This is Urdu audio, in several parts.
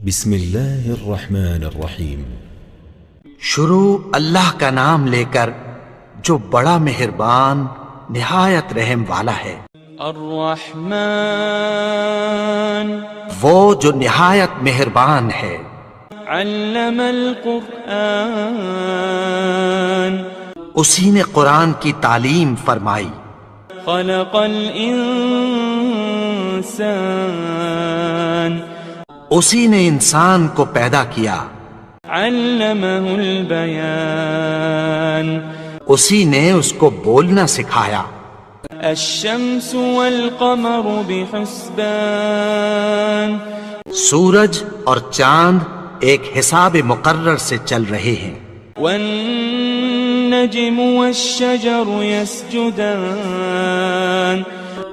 بسم اللہ الرحمن الرحیم۔ شروع اللہ کا نام لے کر جو بڑا مہربان نہایت رحم والا ہے۔ الرحمن وہ جو نہایت مہربان ہے۔ علم القرآن اسی نے قرآن کی تعلیم فرمائی۔ خلق الانسان اسی نے انسان کو پیدا کیا۔ علمہ البیان اسی نے اس کو بولنا سکھایا۔ الشمس والقمر بحسبان سورج اور چاند ایک حساب مقرر سے چل رہے ہیں۔ والنجم والشجر يسجدان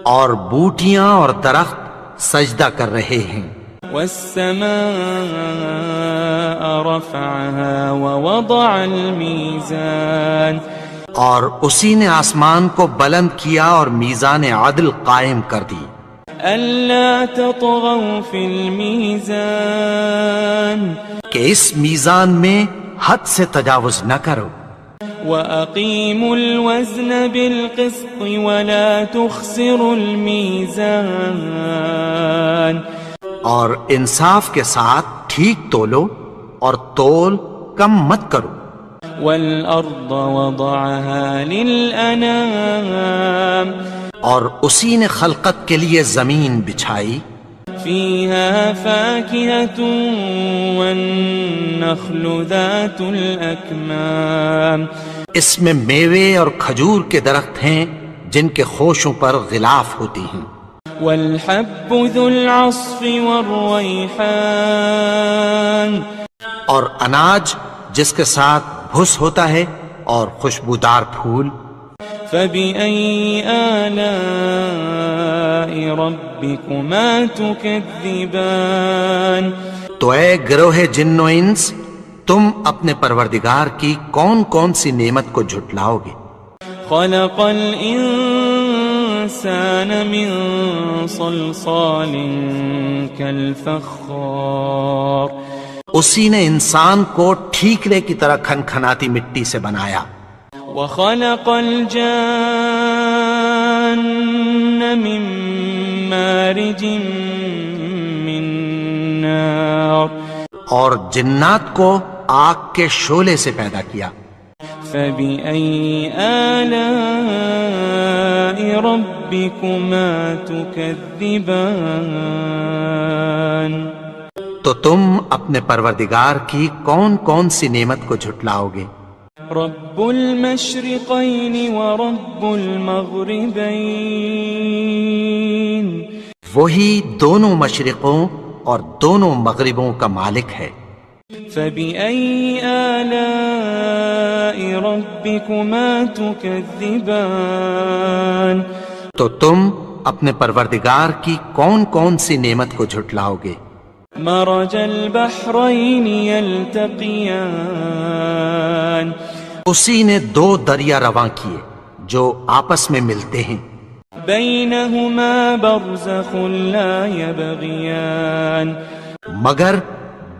اور بوٹیاں اور درخت سجدہ کر رہے ہیں۔ والسماء رفعها ووضع الميزان اور اسی نے آسمان کو بلند کیا اور میزان عدل قائم کر دی۔ ألا تطغوا في الميزان کہ اس میزان میں حد سے تجاوز نہ کرو۔ وأقيموا الوزن بالقسط ولا تخسروا الميزان اور انصاف کے ساتھ ٹھیک تولو اور تول کم مت کرو۔ والأرض وضعها للأنام اور اسی نے خلقت کے لیے زمین بچھائی۔ فيها فاكهة والنخل ذات الأكمام اس میں میوے اور کھجور کے درخت ہیں جن کے خوشوں پر غلاف ہوتی ہیں۔ والحب ذو العصف والريحان اور اناج جس کے ساتھ بھس ہوتا ہے اور خوشبودار پھول۔ فبأي آلاء ربكما تكذبان تو اے گروہ جن و انس، تم اپنے پروردگار کی کون کون سی نعمت کو جھٹلاؤ گے؟ خلق الإنسان من صلصال كالفخار اسی نے انسان کو ٹھیکرے کی طرح کھنکھناتی مٹی سے بنایا۔ وخلق الجان من مارج من نار اور جنات کو آگ کے شعلے سے پیدا کیا۔ فبأي آلاء ربكما تكذبان تو تم اپنے پروردگار کی کون کون سی نعمت کو جھٹلاؤ گے؟ رب المشرقين ورب المغربين وہی دونوں مشرقوں اور دونوں مغربوں کا مالک ہے۔ فبأي آلاء ربكما تكذبان تو تم اپنے پروردگار کی کون کون سی نعمت کو جھٹلاؤ گے؟ مرج البحرين يلتقيان اسی نے دو دریا رواں کیے جو آپس میں ملتے ہیں۔ بينهما برزخ لا يبغيان مگر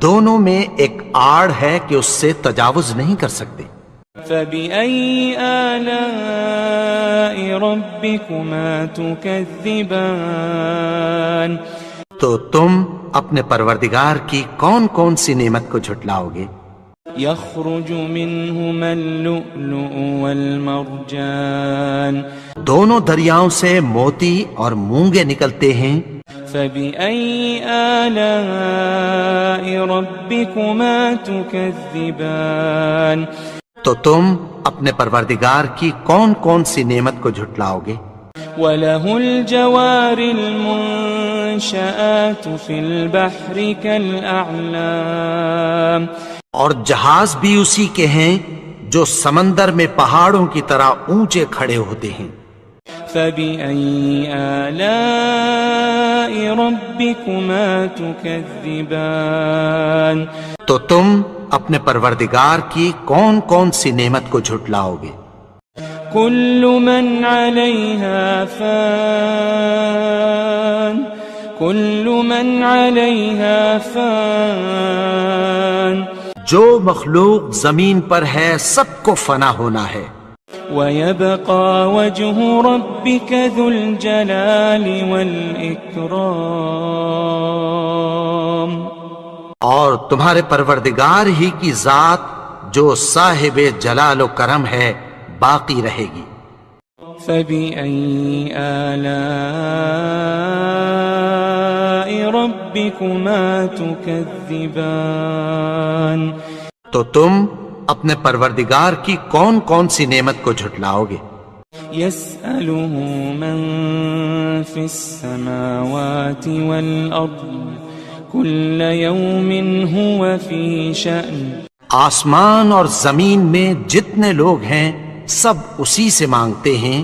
دونوں میں ایک آڑ ہے کہ اس سے تجاوز نہیں کر سکتے۔ فبأي آلاء ربكما تكذبان تو تم اپنے پروردگار کی کون کون سی نعمت کو جھٹلاؤ گے؟ يخرج منهما اللؤلؤ والمرجان دونوں دریاؤں سے موتی اور مونگے نکلتے ہیں۔ فبأي آلاء ربكما تكذبان تو تم اپنے پروردگار کی کون کون سی نعمت کو جھٹلاؤ گے؟ وله الجوار المنشآت في البحر كالأعلام اور جہاز بھی اسی کے ہیں جو سمندر میں پہاڑوں کی طرح اونچے کھڑے ہوتے ہیں۔ فبأي آلاء ربكما تكذبان تو تم اپنے پروردگار کی کون کون سی نعمت کو جھٹلاؤ گے؟ كل من عليها فان كل من عليها فان جو مخلوق زمین پر ہے سب کو فنا ہونا ہے، ويبقى وجه ربك ذو الجلال والإكرام اور تمہارے پروردگار ہی کی ذات جو صاحب جلال و کرم ہے باقی رہے گی۔ فبأي آلاء ربكما تكذبان تو تم اپنے پروردگار کی کون کون سی نعمت کو جھٹلاؤ گے؟ يسأله من في السماوات والأرض كل يوم هو في شأن آسمان اور زمین میں جتنے لوگ ہیں سب اسی سے مانگتے ہیں،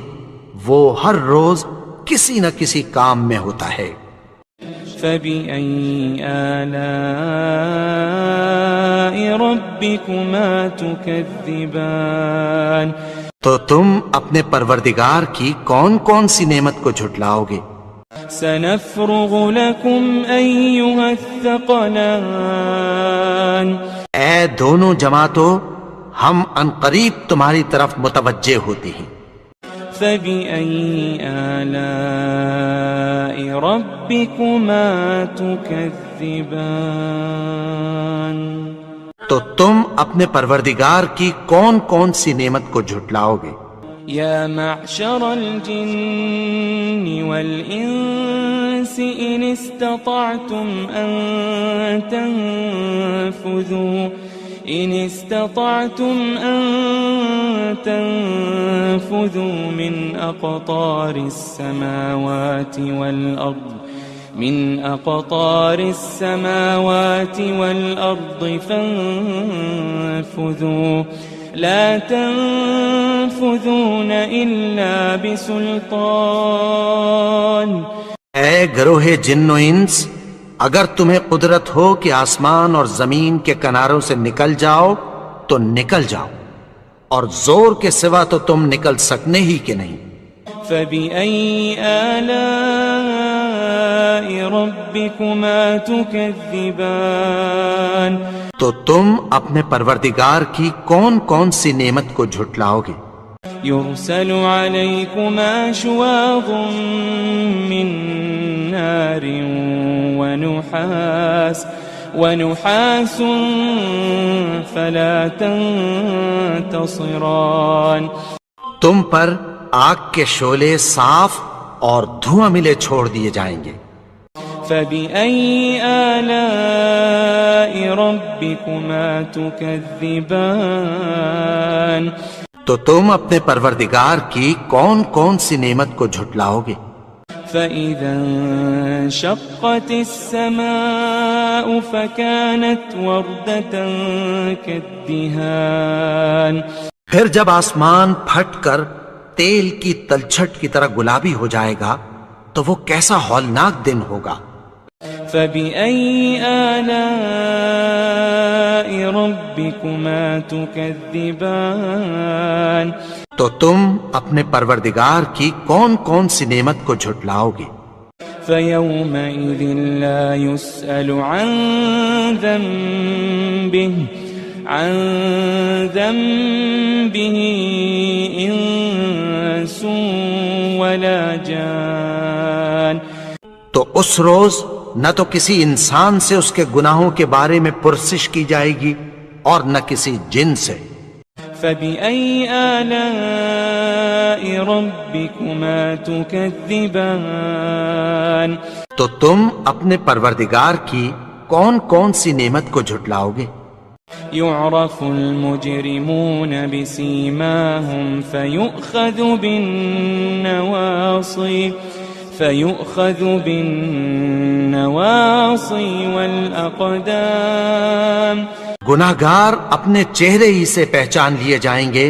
وہ ہر روز کسی نہ کسی کام میں ہوتا ہے۔ فبأي آلاء ربكما تكذبان تو تم اپنے پروردگار کی کون کون سی نعمت کو جھٹلاؤ گے؟ سنفرغ لكم أيها الثقلان اے دونوں جماعتوں، ہم عنقریب تمہاری طرف متوجہ ہوتے ہیں۔ فبأي آلاء ربكما تكذبان تو تم اپنے پروردگار کی کون کون سی نعمت کو جھٹلاؤ گے؟ يا معشر الجن والإنس إن استطعتم أن تنفذوا من أقطار السماوات والأرض فانفذوا لا تنفذون إلا بسلطان اے گروہ جن و انس، اگر تمہیں قدرت ہو کہ آسمان اور زمین کے کناروں سے نکل جاؤ تو نکل جاؤ، اور زور کے سوا تو تم نکل سکنے ہی کہ نہیں۔ فبأي آلاء ربكما تكذبان تو تم اپنے پروردگار کی کون کون سی نعمت کو جھٹلاؤ گے؟ يرسل عليكما شواظ من نار ونحاس فلا تنتصران تم پر آگ کے شعلے صاف اور دھواں ملے چھوڑ دیے جائیں گے۔ فبأي آلاء ربكما تكذبان تو تم اپنے پروردگار کی کون کون سی نعمت کو جھٹلاؤ گے؟ فإذا انشقت السماء فكانت وردة كالدهان پھر جب آسمان پھٹ کر تیل کی تلچھٹ کی طرح گلابی ہو جائے گا تو وہ کیسا ہولناک دن ہوگا۔ فبأي آلاء ربكما تكذبان تو تم اپنے پروردگار کی کون کون سی نعمت کو جھٹلاؤ گے؟ فيومئذ لا يسأل عن ذنبه إنس ولا جان تو اس روز نہ تو کسی انسان سے اس کے گناہوں کے بارے میں پرسش کی جائے گی اور نہ کسی جن سے۔ فبأي آلاء ربكما تكذبان تو تم اپنے پروردگار کی کون کون سی نعمت کو جھٹلاؤ گے؟ يعرف المجرمون بسيماهم فيؤخذ بالنواصي والأقدام گناہگار اپنے چہرے ہی سے پہچان لیے جائیں گے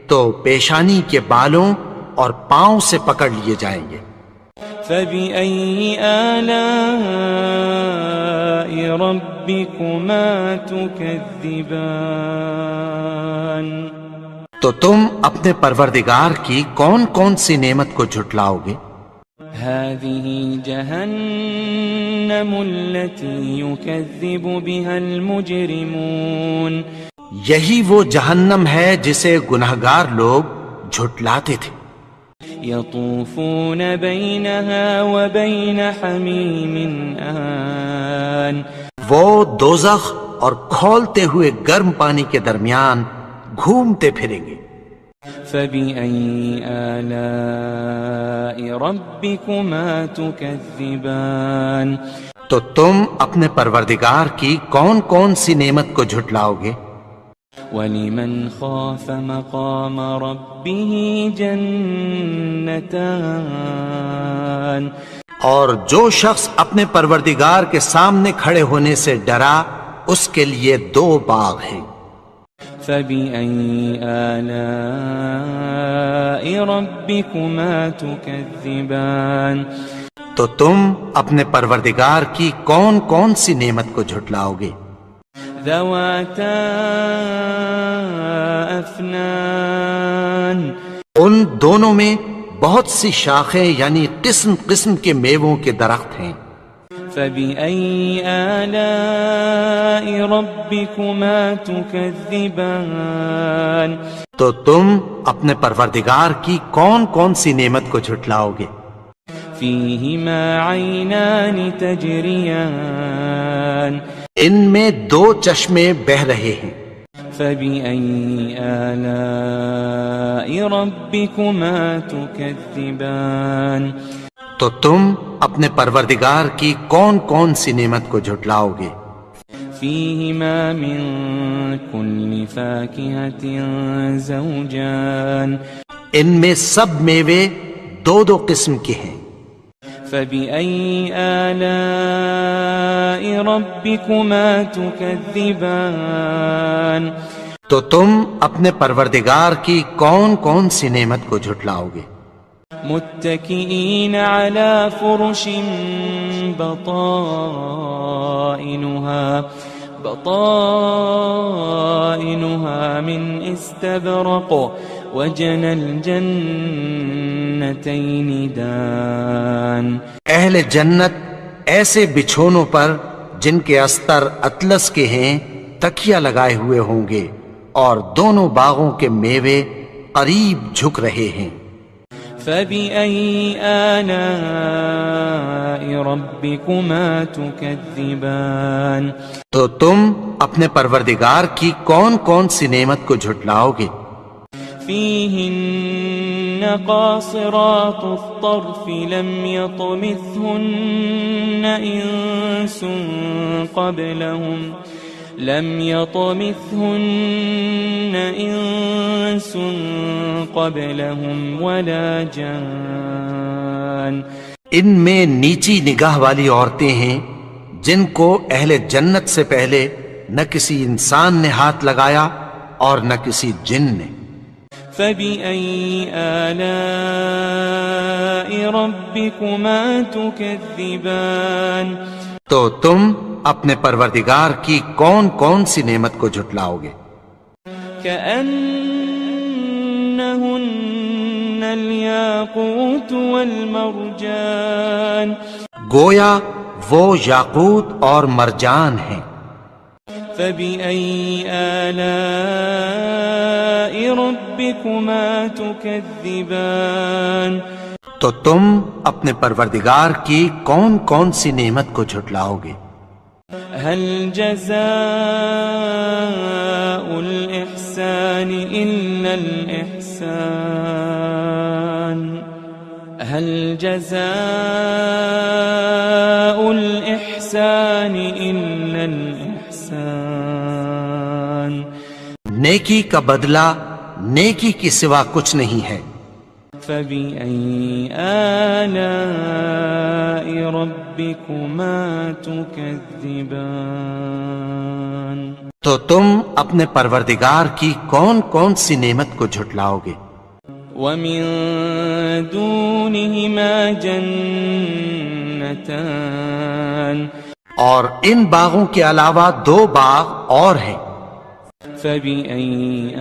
تو پیشانی کے بالوں اور پاؤں سے پکڑ لیے جائیں گے۔ فبأي آلاء ربكما تكذبان تو تم اپنے پروردگار کی کون کون سی نعمت کو جھٹلاؤ گے؟ هذه جهنم التي يكذب بها المجرمون یہی وہ جہنم ہے جسے گنہگار لوگ جھٹلاتے تھے. يطوفون بينها وبين حميم آن وہ دوزخ اور کھولتے ہوئے گرم پانی کے درمیان گھومتے پھریں گے. فبأي آلاء ربكما تكذبان تو تم اپنے پروردگار کی کون کون سی نعمت کو جھٹلاؤ گے؟ ولمن خاف مقام ربه جنتان اور جو شخص اپنے پروردگار کے سامنے کھڑے ہونے سے ڈرا اس کے لیے 2 باغ ہیں. فبأي آلاء ربكما تكذبان تو تم اپنے پروردگار کی کون کون سی نعمت کو جھٹلاؤ گے؟ ذواتا افنان ان دونوں میں بہت سی شاخیں یعنی قسم قسم کے میووں کے درخت ہیں. فبأي آلاء ربكما تكذبان تو تم اپنے پروردگار کی کون کون سی نعمت کو جھٹلاؤ گے؟ فيهما عينان تجريان ان میں 2 چشمے بہہ رہے ہیں. فبأي آلاء ربكما تكذبان تو تم اپنے پروردگار کی کون کون سی نعمت کو جھٹلاؤ گے؟ فيهما من كل فاكهة زوجان ان میں سب میوے 2 قسم کے ہیں. فبأي آلاء ربكما تكذبان تو تم اپنے پروردگار کی کون کون سی نعمت کو جھٹلاؤ گے؟ متكئين على فرش بطائنها من استبرق وجنى الجنتين دان اہل جنت ایسے بچھونوں پر جن کے استر اطلس کے ہیں تکیہ لگائے ہوئے ہوں گے اور دونوں باغوں کے میوے قریب جھک رہے ہیں. فبأي آلاء ربكما تكذبان تو تم اپنے پروردگار کی کون کون سی نعمت کو جھٹلاؤ گے؟ فيهن قاصرات الطرف لم يطمثهن إنس قبلهم ولا جان ان میں نیچی نگاہ والی عورتیں ہیں جن کو اہل جنت سے پہلے نہ کسی انسان نے ہاتھ لگایا اور نہ کسی جن نے. فبأي آلاء ربكما تكذبان تو تم اپنے پروردگار کی کون کون سی نعمت کو جھٹلاؤ گے؟ كأنهن الياقوت والمرجان گویا وہ یاقوت اور مرجان ہیں. فبأي آلاء ربكما تكذبان تو تم اپنے پروردگار کی کون کون سی نعمت کو جھٹلاؤ گے؟ هل جزاء الإحسان إلا الإحسان هل جزاء الإحسان إلا الإحسان نیکی کا بدلہ نیکی کی سوا کچھ نہیں ہے. فبأي آلاء ربكما تكذبان تو تم اپنے پروردگار کی کون کون سی نعمت کو جھٹلاؤ گے؟ ومن دونهما جنتان اور ان باغوں کے علاوہ 2 باغ اور ہیں. فبأي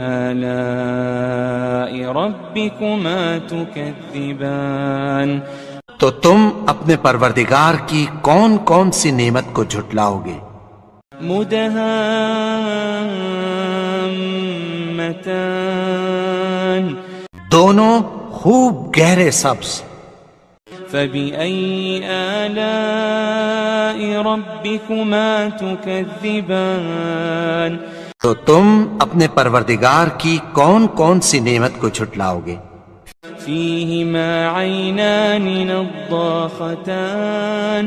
آلاء ربكما تكذبان تو تم اپنے پروردگار کی کون کون سی نعمت کو جھٹلاؤ گے؟ مدہامتان دونوں خوب گہرے سبز. فبأي آلاء ربكما تكذبان تو تم اپنے پروردگار کی کون کون سی نعمت کو جھٹلاؤ گے؟ فيهما عينان نضاختان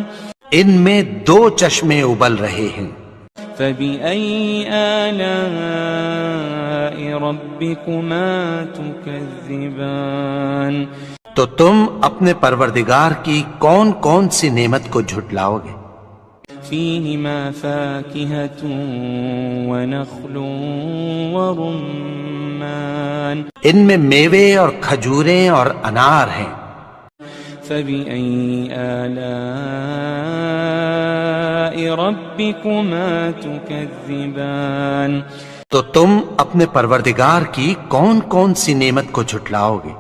ان میں دو چشمے ابل رہے ہیں. فبأي آلاء ربكما تكذبان تو تم اپنے پروردگار کی کون کون سی نعمت کو جھٹلاؤ گے؟ فيهما فاكهة ونخل ورمان ان میں میوے اور کھجوریں اور انار ہیں. فبأي آلاء ربكما تكذبان تو تم اپنے پروردگار کی کون کون سی نعمت کو جھٹلاؤ گے؟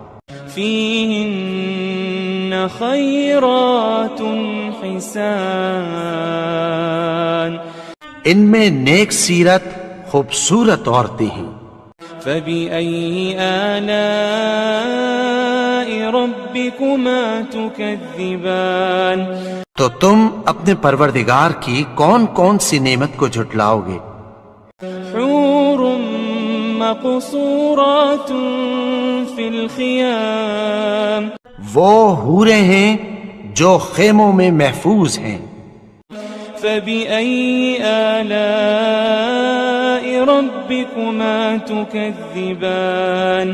فيهن خيرات حسان ان میں نیک سیرت خوبصورت عورتیں ہیں. فبأي آلاء ربكما تكذبان تو تم اپنے پروردگار کی کون کون سی نعمت کو جھٹلاؤ گے؟ حور مقصورات في الخيام وہ حوریں ہیں جو خیموں میں محفوظ ہیں. فبأي آلاء ربكما تكذبان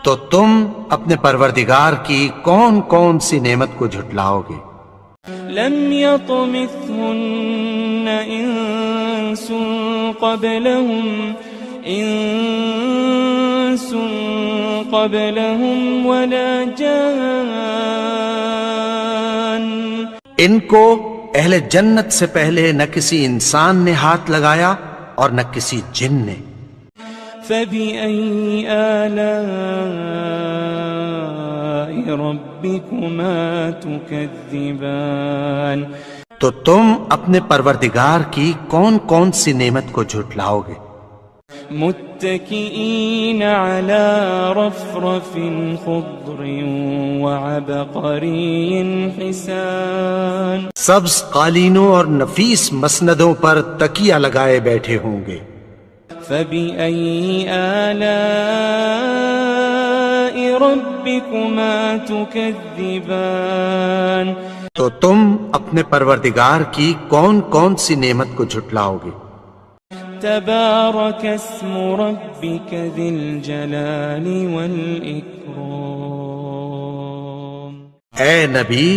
تو تم اپنے پروردگار کی کون کون سی نعمت کو جھٹلاؤ گے؟ لم يطمثهن إنس قبلهم ولا جان ان کو اہل جنت سے پہلے نہ کسی انسان نے ہاتھ لگایا اور نہ کسی جن نے. فبأي آلاء ربكما تكذبان تو تم اپنے پروردگار کی کون کون سی نعمت کو جھٹلاؤ گے؟ متكئين على رفرف خضر وعبقري حسان سبز قالینوں اور نفیس مسندوں پر تکیہ لگائے بیٹھے ہوں گے. فبأي آلاء ربكما تكذبان تو تم اپنے پروردگار کی کون کون سی نعمت کو جھٹلاؤ گے؟ تبارك اسم ربك ذي الجلال والإكرام اے نبی،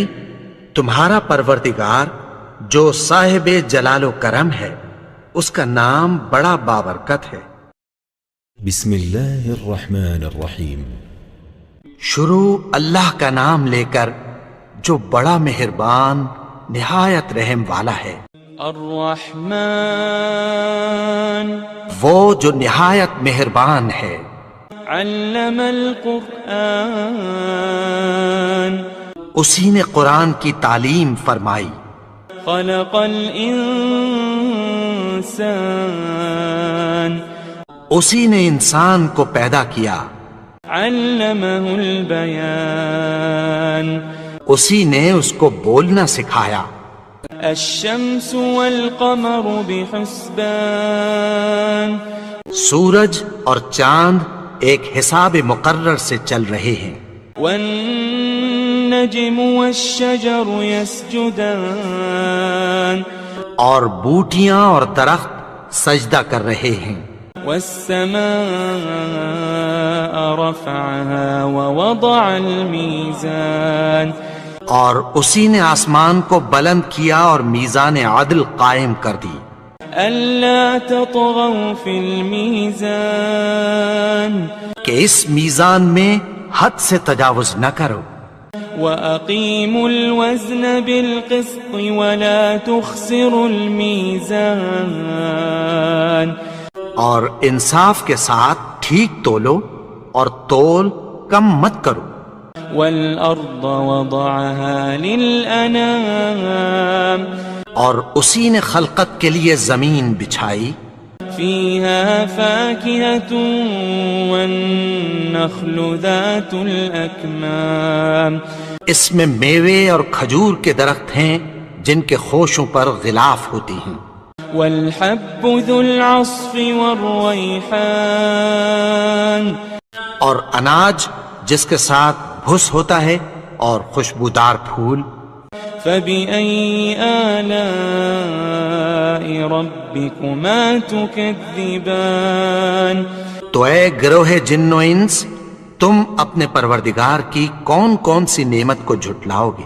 تمہارا پروردگار جو صاحب جلال و کرم ہے اس کا نام بڑا بابرکت ہے. بسم اللہ الرحمن الرحیم. شروع اللہ کا نام لے کر جو بڑا مہربان نہایت رحم والا ہے. الرحمن وہ جو نہایت مہربان ہے. علم القرآن اسی نے قرآن کی تعلیم فرمائی. خلق الانسان اسی نے انسان کو پیدا کیا. علمہ البیان اسی نے اس کو بولنا سکھایا. الشمس والقمر بحسبان سورج اور چاند ایک حساب مقرر سے چل رہے ہیں. والنجم والشجر يسجدان اور بوٹیاں اور درخت سجدہ کر رہے ہیں. والسماء رفعها ووضع الميزان اور اسی نے آسمان کو بلند کیا اور میزان عدل قائم کر دی. ألا تطغوا في الميزان کہ اس میزان میں حد سے تجاوز نہ کرو. وأقيموا الوزن بالقسط ولا تخسروا الميزان اور انصاف کے ساتھ ٹھیک تولو اور تول کم مت کرو. والأرض وضعها للأنام اور اسی نے خلقت کے لیے زمین بچھائی، فيها فاكهة والنخل ذات الأكمام اس میں میوے اور کھجور کے درخت ہیں جن کے خوشوں پر غلاف ہوتی ہیں، والحب ذو العصف والريحان اور اناج جس کے ساتھ بھس ہوتا ہے اور خوشبودار پھول۔ فبأي آلاء ربكما تكذبان تو اے گروہ جن و انس، تم اپنے پروردگار کی کون کون سی نعمت کو جھٹلاؤ گے؟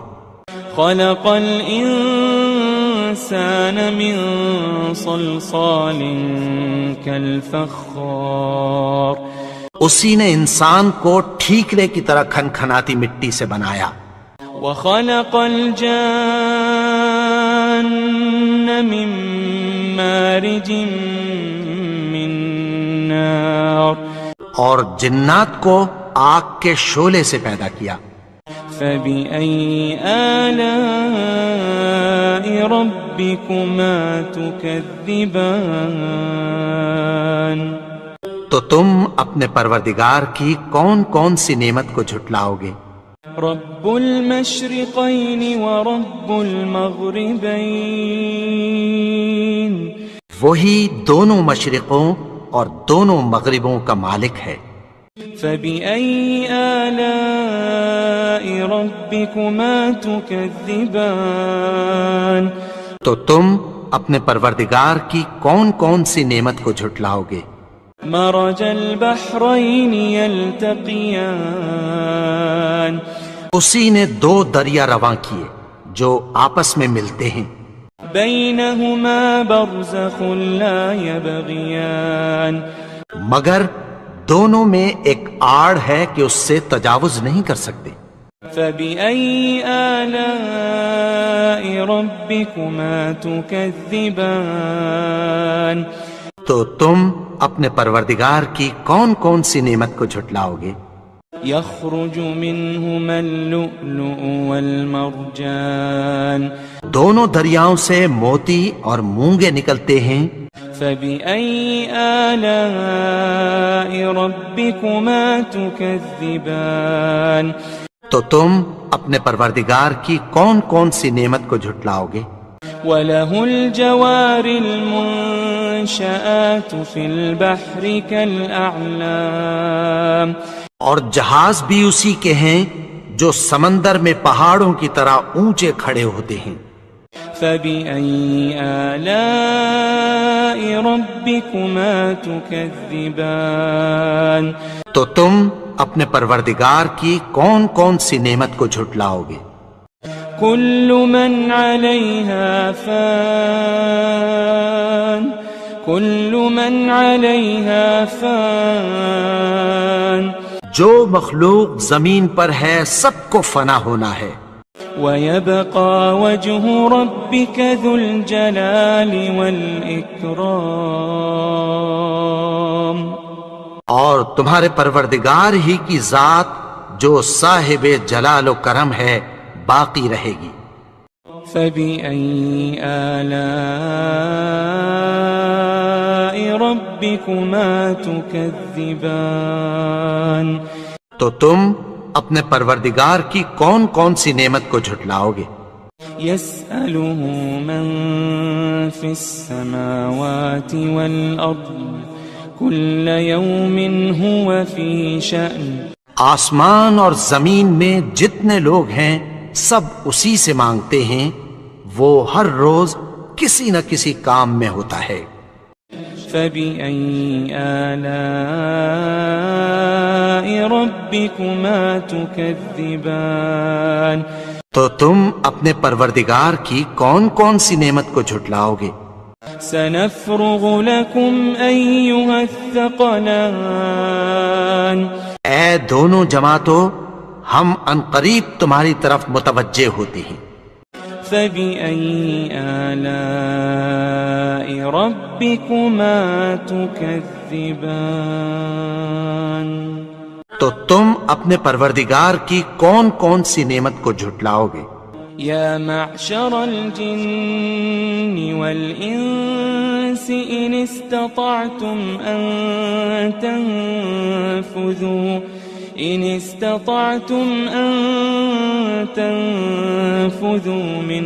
خلق الإنسان من صلصال كالفخار اسی نے انسان کو ٹھیکرے کی طرح کھنکھناتی مٹی سے بنایا، وخلق الجان من مارج من نار اور جنات کو آگ کے شعلے سے پیدا کیا۔ فبأي آلاء ربكما تكذبان تو تم اپنے پروردگار کی کون کون سی نعمت کو جھٹلاؤ گے؟ رب المشرقين ورب المغربين وہی دونوں مشرقوں اور دونوں مغربوں کا مالک ہے۔ فبأي آلاء ربكما تكذبان تو تم اپنے پروردگار کی کون کون سی نعمت کو جھٹلاؤ گے؟ مرج البحرين يلتقيان اسی نے دو دریا رواں کیے جو آپس میں ملتے ہیں، بينهما برزخ لا يبغيان مگر دونوں میں ایک آڑ ہے کہ اس سے تجاوز نہیں کر سکتے۔ فبأي آلاء ربكما تكذبان تو تم اپنے پروردگار کی کون کون سی نعمت کو جھٹلاؤ گے؟ يخرج منهما اللؤلؤ والمرجان دونوں دریاؤں سے موتی اور مونگے نکلتے ہیں۔ فبأي آلاء ربكما تكذبان تو تم اپنے پروردگار کی کون کون سی نعمت کو جھٹلاؤ گے؟ وله الجوار المنشآت في البحر كالأعلام اور جہاز بھی اسی کے ہیں جو سمندر میں پہاڑوں کی طرح اونچے کھڑے ہوتے ہیں۔ فبأي آلاء ربكما تكذبان تو تم اپنے پروردگار کی کون کون سی نعمت کو جھٹلاؤ گے؟ كل من عليها فان كل من عليها فان جو مخلوق زمین پر ہے سب کو فنا ہونا ہے، ويبقى وجه ربك ذو الجلال والإكرام اور تمہارے پروردگار ہی کی ذات جو صاحب جلال و کرم ہے باقی رہے گی۔ فبأي آلاء ربكما تكذبان تو تم اپنے پروردگار کی کون کون سی نعمت کو جھٹلاؤ گے؟ يسأله من في السماوات والأرض كل يوم هو في شأن آسمان اور زمین میں جتنے لوگ ہیں سب اسی سے مانگتے ہیں، وہ ہر روز کسی نہ کسی کام میں ہوتا ہے۔ فبأي آلاء ربكما تكذبان تو تم اپنے پروردگار کی کون کون سی نعمت کو جھٹلاؤ گے؟ سنفرغ لكم أيها الثقلان اے دونوں جماعتوں، ہم عنقریب تمہاری طرف متوجہ ہوتے ہیں۔ فبأي آلاء ربكما تكذبان تو تم اپنے پروردگار کی کون کون سی نعمت کو جھٹلاؤ گے؟ يا معشر الجن والإنس إن استطعتم أن تنفذوا من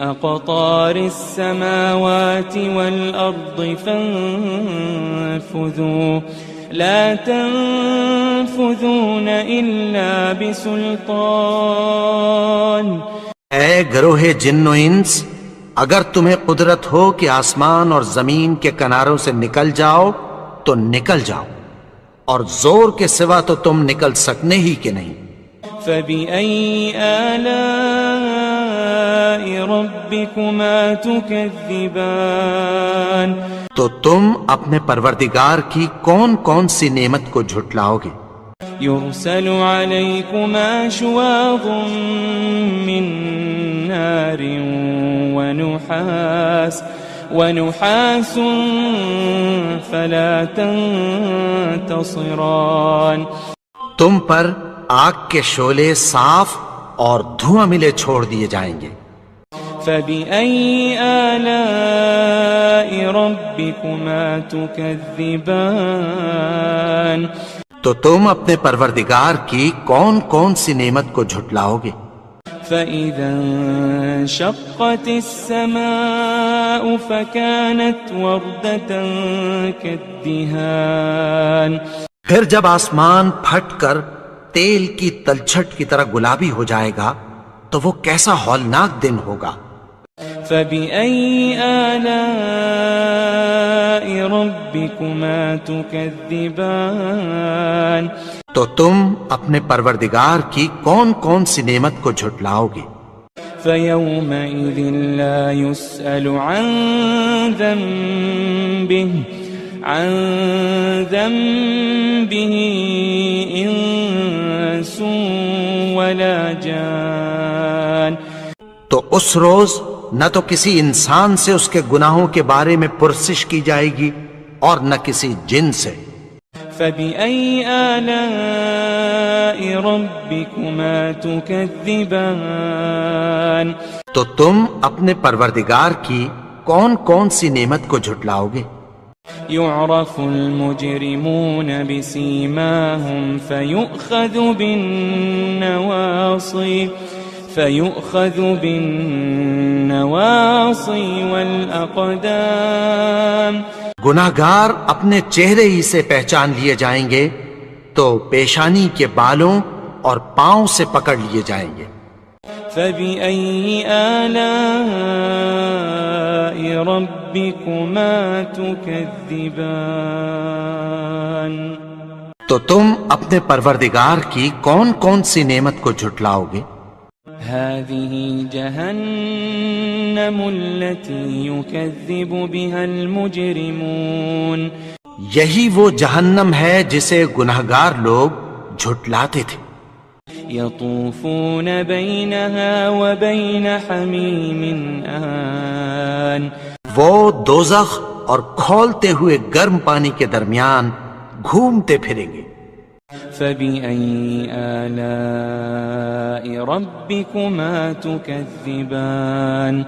أقطار السماوات والأرض فانفذوا لا تنفذون إلا بسلطان۔ اے گروہ جن و انس، اگر تمہیں قدرت ہو کہ آسمان اور زمین کے کناروں سے نکل جاؤ تو نکل جاؤ، اور زور کے سوا تو تم نکل سکنے ہی کہ نہیں۔ فبأي آلاء ربكما تكذبان، تو تم اپنے پروردگار کی کون کون سی نعمت کو جھٹلاؤ گے؟ يرسل عليكما شواظ من نار ونحاس فلا تنتصران، تم پر آگ کے شعلے صاف اور دھواں ملے چھوڑ دیے جائیں گے۔ فبأي آلاء ربكما تكذبان، تو تم اپنے پروردگار کی کون کون سی نعمت کو جھٹلاؤ گے؟ فإذا انشقت السماء فكانت وردة كالدهان، پھر جب آسمان پھٹ کر تیل کی تلچھٹ کی طرح گلابی ہو جائے گا تو وہ کیسا ہولناک دن ہوگا۔ فبأي آلاء ربكما تكذبان، تو تم اپنے پروردگار کی کون کون سی نعمت کو جھٹلاؤ گے؟ فيومئذ لا يسأل عن ذنبه إنس ولا جان، تو اس روز نہ تو کسی انسان سے اس کے گناہوں کے بارے میں پرسش کی جائے گی اور نہ کسی جن سے۔ فبأي آلاء ربكما تكذبان، تو تم اپنے پروردگار کی کون کون سی نعمت کو جھٹلاؤ گے؟ يعرف المجرمون بسيماهم فيؤخذ بالنواصي والأقدام، گناہگار اپنے چہرے ہی سے پہچان لیے جائیں گے تو پیشانی کے بالوں اور پاؤں سے پکڑ لیے جائیں گے۔ فبأي آلاء ربكما تكذبان، تو تم اپنے پروردگار کی کون کون سی نعمت کو جھٹلاؤ گے؟ هذه جهنم التي يكذب بها المجرمون، یہی وہ جہنم ہے جسے گناہگار لوگ جھٹلاتے تھے۔ يطوفون بينها وبين حميم آن، وہ دوزخ اور کھولتے ہوئے گرم پانی کے درمیان گھومتے پھریں گے۔ فبأي آلاء ربكما تكذبان،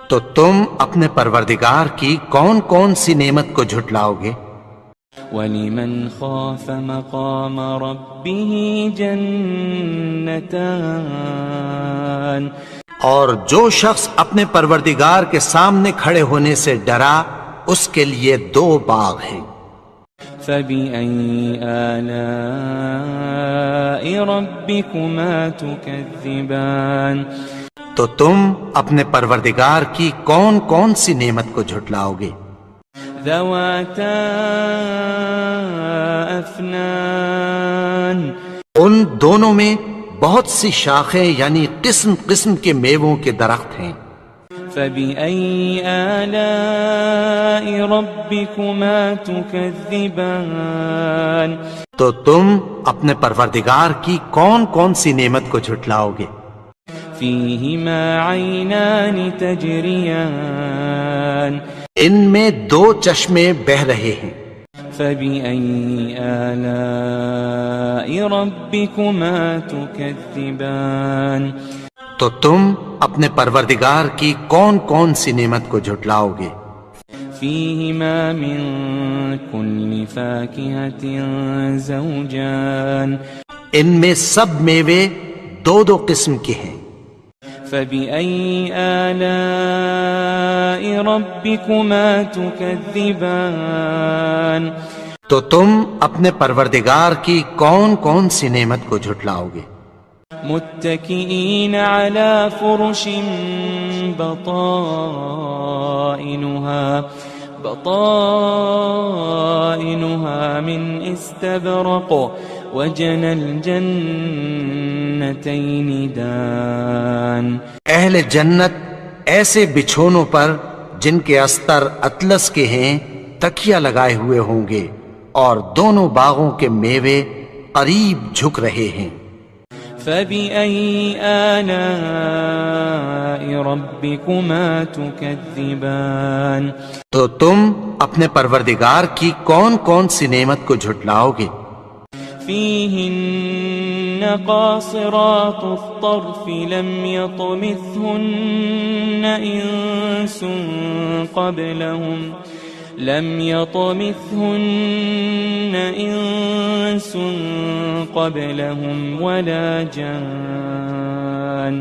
تو تم اپنے پروردگار کی کون کون سی نعمت کو جھٹلاؤ گے؟ ولمن خاف مقام ربه جنتان، اور جو شخص اپنے پروردگار کے سامنے کھڑے ہونے سے ڈرا اس کے لیے دو باغ ہیں۔ فبأي آلاء ربكما تكذبان، تو تم اپنے پروردگار کی کون کون سی نعمت کو جھٹلاؤ گے؟ ذواتا افنان، ان دونوں میں بہت سی شاخیں یعنی قسم قسم کے میووں کے درخت ہیں۔ فبأي آلاء ربكما تكذبان، تو تم اپنے پروردگار کی کون کون سی نعمت کو جھٹلاؤ گے؟ فيهما عينان تجريان، ان میں 2 چشمے بہ رہے ہیں، فبأي آلاء ربكما تكذبان تو تم اپنے پروردگار کی کون کون سی نعمت کو جھٹلاؤ گے؟ فيهما من كل فاكهة زوجان ان میں سب میوے 2 قسم کے ہیں، فبأي آلاء ربكما تكذبان تو تم اپنے پروردگار کی کون کون سی نعمت کو جھٹلاؤ گے؟ متكئين على فرش بطائنها من استبرق وجنى الجنتين دان اہل جنت ایسے بچھونوں پر جن کے استر اطلس کے ہیں تکیہ لگائے ہوئے ہوں گے، اور دونوں باغوں کے میوے قریب جھک رہے ہیں۔ فبأي آلاء ربكما تكذبان تو تم اپنے پروردگار کی کون کون سی نعمت کو جھٹلاؤ گے؟ فيهن قاصرات الطرف لم يطمثهن إنس قبلهم ولا جان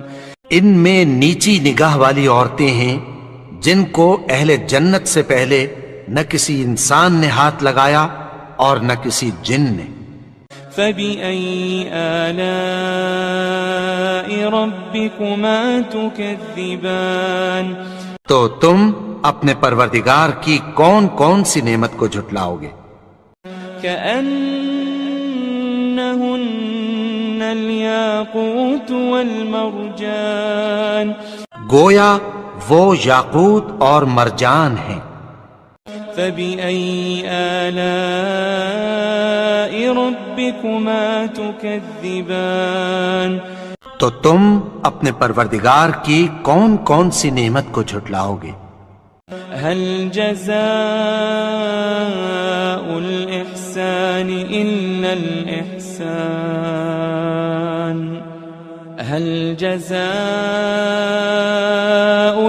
ان میں نیچی نگاہ والی عورتیں ہیں جن کو اہل جنت سے پہلے نہ کسی انسان نے ہاتھ لگایا اور نہ کسی جن نے۔ فبأي آلاء ربكما تكذبان تو تم اپنے پروردگار کی کون کون سی نعمت کو جھٹلاؤ گے؟ كأنهن الياقوت والمرجان گویا وہ یاقوت اور مرجان ہیں۔ فبأي آلاء ربكما تكذبان تو تم اپنے پروردگار کی کون کون سی نعمت کو جھٹلاؤ گے؟ هل جزاء الإحسان إلا الإحسان هل جزاء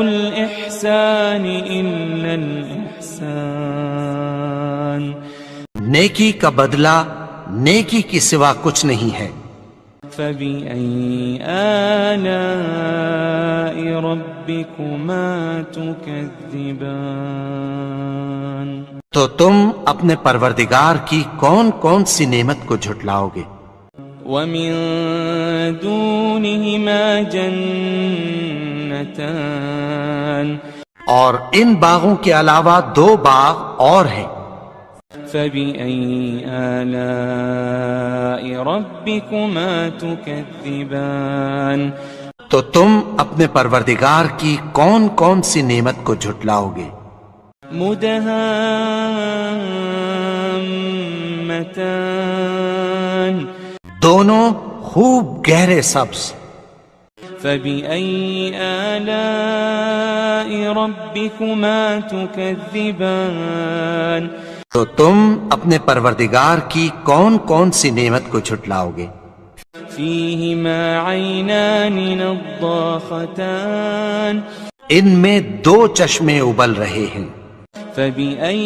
الإحسان إلا الإحسان نیکی کا بدلہ نیکی کی سوا کچھ نہیں ہے۔ فبأي آلاء ربكما تكذبان تو تم اپنے پروردگار کی کون کون سی نعمت کو جھٹلاؤ گے؟ ومن دونهما جنتان اور ان باغوں کے علاوہ 2 باغ اور ہیں۔ فبأي آلاء ربكما تكذبان تو تم اپنے پروردگار کی کون کون سی نعمت کو جھٹلاؤ گے؟ مدهامتان دونوں خوب گہرے سبز۔ فبأي آلاء ربكما تكذبان تو تم اپنے پروردگار کی کون کون سی نعمت کو جھٹلاؤ گے؟ فيهما عينان نضاختان ان میں 2 چشمے ابل رہے ہیں۔ فبأي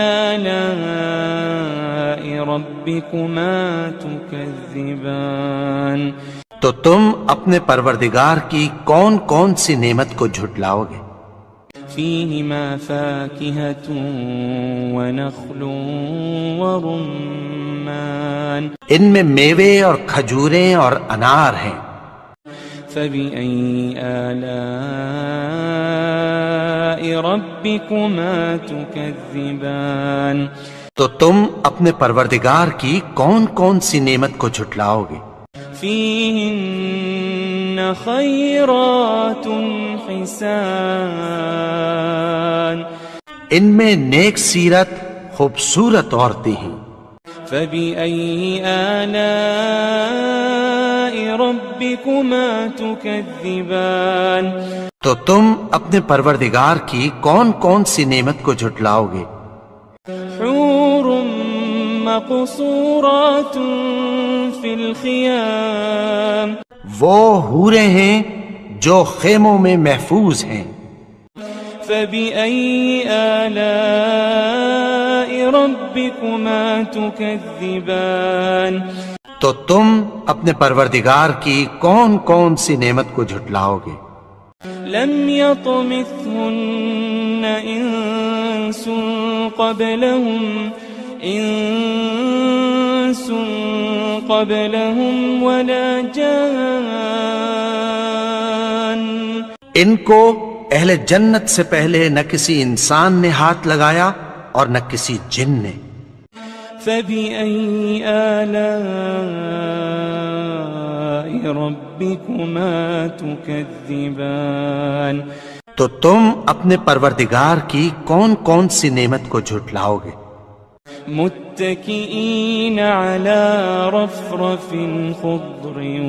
آلاء ربكما تكذبان تو تم اپنے پروردگار کی کون کون سی نعمت کو جھٹلاؤ گے؟ فيهما فاكهة ونخل ورمان ان میں میوے اور کھجوریں اور انار ہیں۔ فبأي آلاء ربكما تكذبان تو تم اپنے پروردگار کی کون کون سی نعمت کو جھٹلاؤ گے؟ فيهن خيرات حسان ان میں نیک سیرت خوبصورت عورتیں ہیں۔ فبأي آلاء ربكما تكذبان تو تم اپنے پروردگار کی کون کون سی نعمت کو جھٹلاؤ گے؟ حور مقصورات فی الخیام وہ حوریں ہیں جو خیموں میں محفوظ ہیں۔ فبأي آلاء ربكما تكذبان تو تم اپنے پروردگار کی کون کون سی نعمت کو جھٹلاؤ گے؟ لم يطمثهن إنس قبلهم ولا جان ان کو اہل جنت سے پہلے نہ کسی انسان نے ہاتھ لگایا اور نہ کسی جن نے۔ فبأي آلاء ربكما تكذبان تو تم اپنے پروردگار کی کون کون سی نعمت کو جھٹلاؤ گے؟ متكئين على رفرف خضر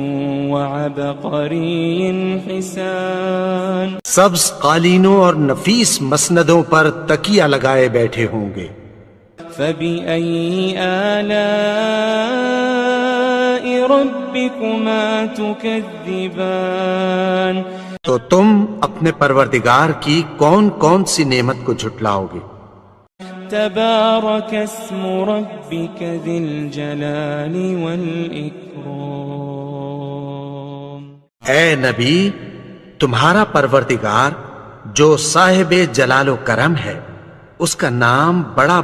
وعبقري حسان سبز قالینوں اور نفیس مسندوں پر تکیہ لگائے بیٹھے ہوں گے۔ فبأي آلاء ربكما تكذبان تو تم اپنے پروردگار کی کون کون سی نعمت کو جھٹلاؤ گے؟ تبارك اسم ربك ذي الجلال والإكرام اے نبی، تمہارا پروردگار جو صاحب جلال و کرم ہے، اس کا نام بڑا